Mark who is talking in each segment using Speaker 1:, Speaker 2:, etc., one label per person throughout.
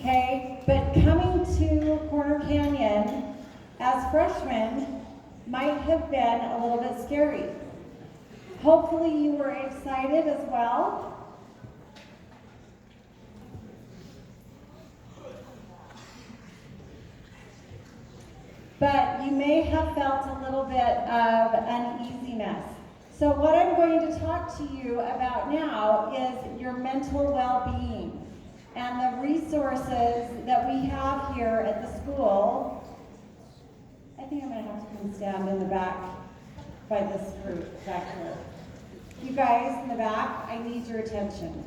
Speaker 1: okay? But coming to Corner Canyon as freshmen might have been a little bit scary. Hopefully you were excited as well. But you may have felt a little bit of uneasiness. So what I'm going to talk to you about now is your mental well-being and the resources that we have here at the school. I think I'm going to have to come stand in the back by this group back here. You guys in the back, I need your attention,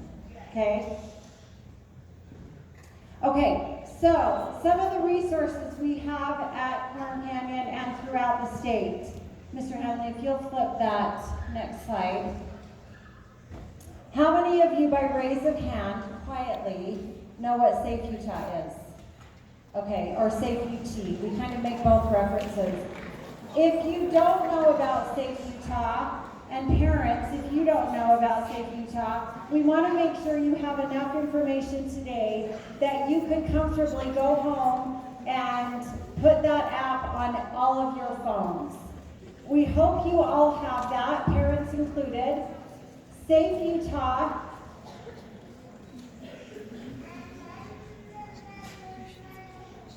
Speaker 1: okay? Okay, so some of the resources we have at Corner Canyon and throughout the state. Mr. Henley, if you'll flip that next slide. How many of you, by raise of hand, quietly, know what Safe Utah is? Okay, or Safe UT. We kind of make both references. If you don't know about Safe Utah, and parents, if you don't know about Safe Utah, we want to make sure you have enough information today that you could comfortably go home and put that app on all of your phones. We hope you all have that, parents included. Safe Utah.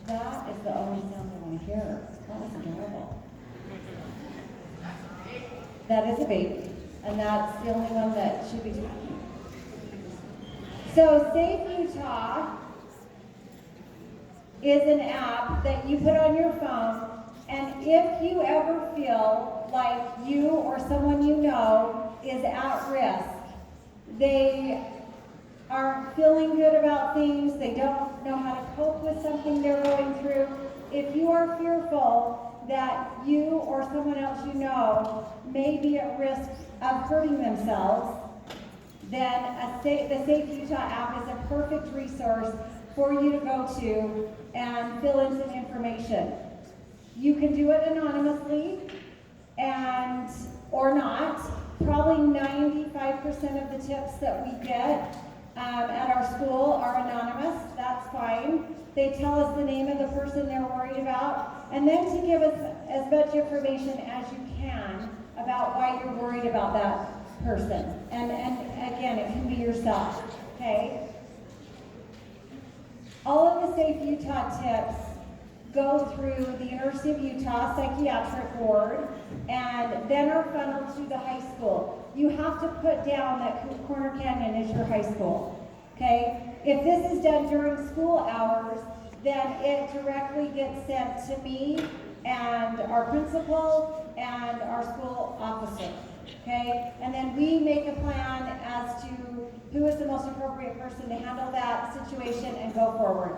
Speaker 1: That is the only sound I want to hear. That was adorable. That is a baby, and that's the only one that should be talking. So Safe Utah is an app that you put on your phone, and if you ever feel like you or someone you know is at risk, they aren't feeling good about things, they don't know how to cope with something they're going through, if you are fearful that you or someone else you know may be at risk of hurting themselves, then the Safe Utah app is a perfect resource for you to go to and fill in some information. You can do it anonymously and or not. Probably 95% of the tips that we get at our school are anonymous. That's fine. They tell us the name of the person they're worried about, and then to give us as much information as you can about why you're worried about that person. And again, it can be yourself, okay? All of the Safe Utah tips go through the University of Utah Psychiatric Board and then are funneled to the high school. You have to put down that Corner Canyon is your high school, okay? If this is done during school hours, then it directly gets sent to me and our principal and our school officer, okay? And then we make a plan as to who is the most appropriate person to handle that situation and go forward.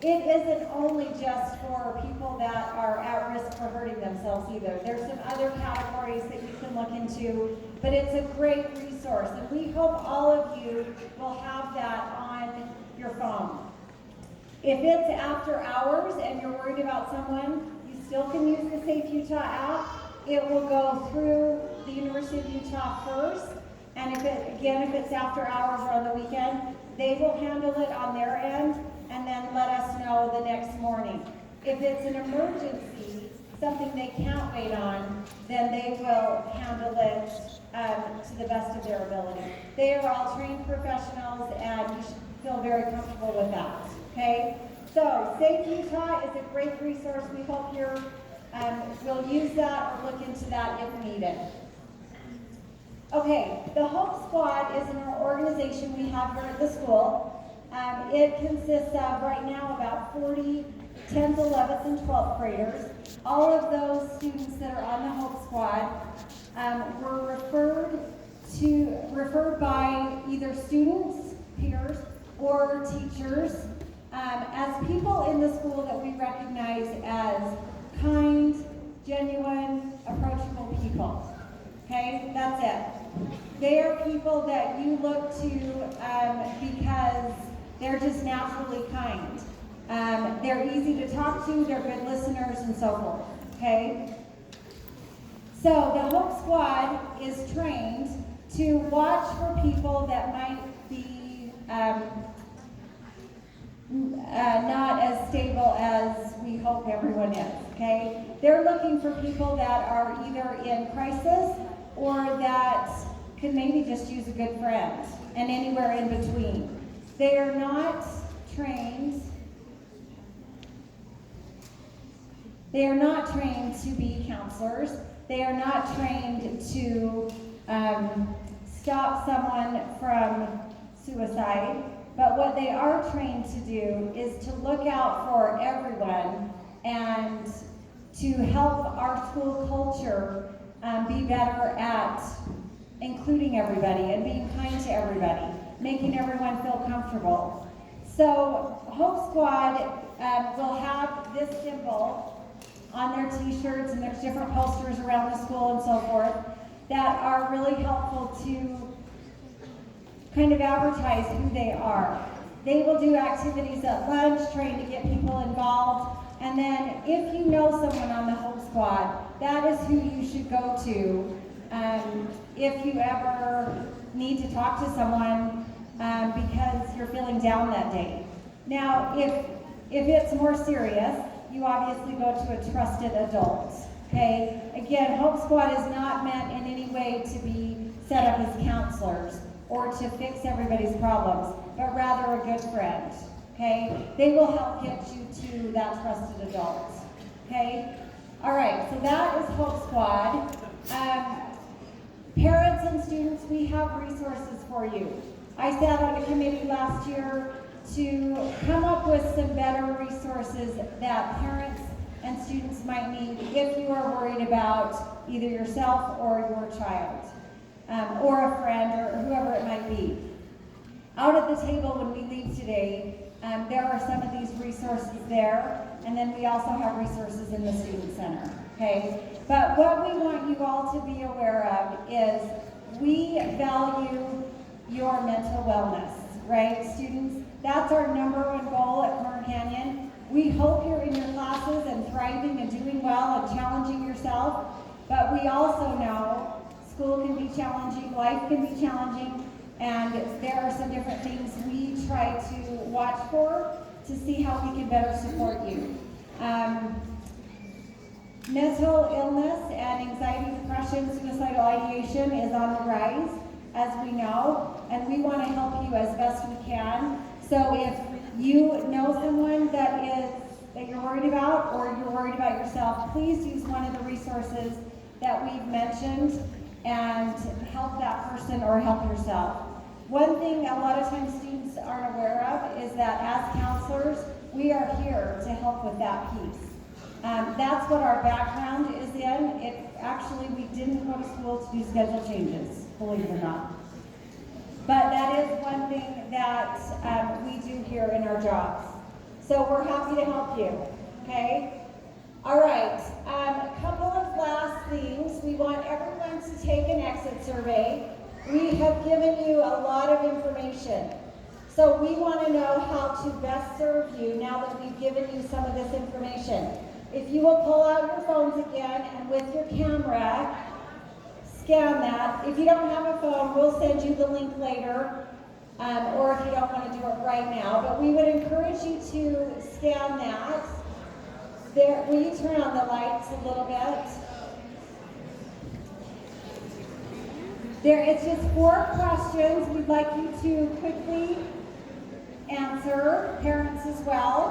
Speaker 1: It isn't only just for people that are at risk for hurting themselves either. There's some other categories that you can look into, but it's a great resource, and we hope all of you will have that on your phone. If it's after hours and you're worried about someone, you still can use the Safe Utah app. It will go through the University of Utah first, and if it's after hours or on the weekend, they will handle it on their end and then let us know the next morning. If it's an emergency, something they can't wait on, then they will handle it to the best of their ability. They are all trained professionals, and you should feel very comfortable with that, okay? So, Safe Utah is a great resource. We hope you will use that or look into that if needed. Okay, the Hope Squad is an organization we have here at the school. It consists of, right now, about 40 10th, 11th, and 12th graders. All of those students that are on the Hope Squad were referred by either students, peers, or teachers as people in the school that we recognize as kind, genuine, approachable people. Okay, that's it. They are people that you look to because they're just naturally kind. They're easy to talk to, they're good listeners, and so forth, okay? So the Hope Squad is trained to watch for people that might be as stable as we hope everyone is, okay? They're looking for people that are either in crisis or that could maybe just use a good friend, and anywhere in between. They are not trained. They are not trained to be counselors. They are not trained to stop someone from suicide. But what they are trained to do is to look out for everyone and to help our school culture be better at including everybody and being kind to everybody, making everyone feel comfortable. So Hope Squad will have this symbol on their t-shirts, and there's different posters around the school and so forth that are really helpful to kind of advertise who they are. They will do activities at lunch, trying to get people involved, and then if you know someone on the Hope Squad, that is who you should go to if you ever need to talk to someone because you're feeling down that day. Now, if it's more serious, you obviously go to a trusted adult, okay? Again, Hope Squad is not meant in any way to be set up as counselors or to fix everybody's problems, but rather a good friend, okay? They will help get you to that trusted adult, okay? All right, so that is Hope Squad. Parents and students, we have resources for you. I sat on a committee last year to come up with some better resources that parents and students might need if you are worried about either yourself or your child, or a friend or whoever it might be. Out at the table when we leave today, there are some of these resources there, and then we also have resources in the Student Center, okay? But what we want you all to be aware of is we value your mental wellness, right, students? That's our #1 goal at Corner Canyon. We hope you're in your classes and thriving and doing well and challenging yourself, but we also know school can be challenging, life can be challenging, and there are some different things we try to watch for to see how we can better support you. Mental illness and anxiety, depression, suicidal ideation is on the rise, as we know, and we want to help you as best we can. So if you know someone that you're worried about, or you're worried about yourself, please use one of the resources that we've mentioned and help that person or help yourself. One thing a lot of times students aren't aware of is that as counselors, we are here to help with that piece. That's what our background is in. Actually, we didn't go to school to do schedule changes, believe it or not. But that is one thing that we do here in our jobs. So we're happy to help you, okay? All right, a couple of last things. We want everyone to take an exit survey. We have given you a lot of information. So we want to know how to best serve you now that we've given you some of this information. If you will pull out your phones again and with your camera, scan that. If you don't have a phone, we'll send you the link later, or if you don't want to do it right now. But we would encourage you to scan that. There, will you turn on the lights a little bit? It's just 4 questions we'd like you to quickly answer, parents as well.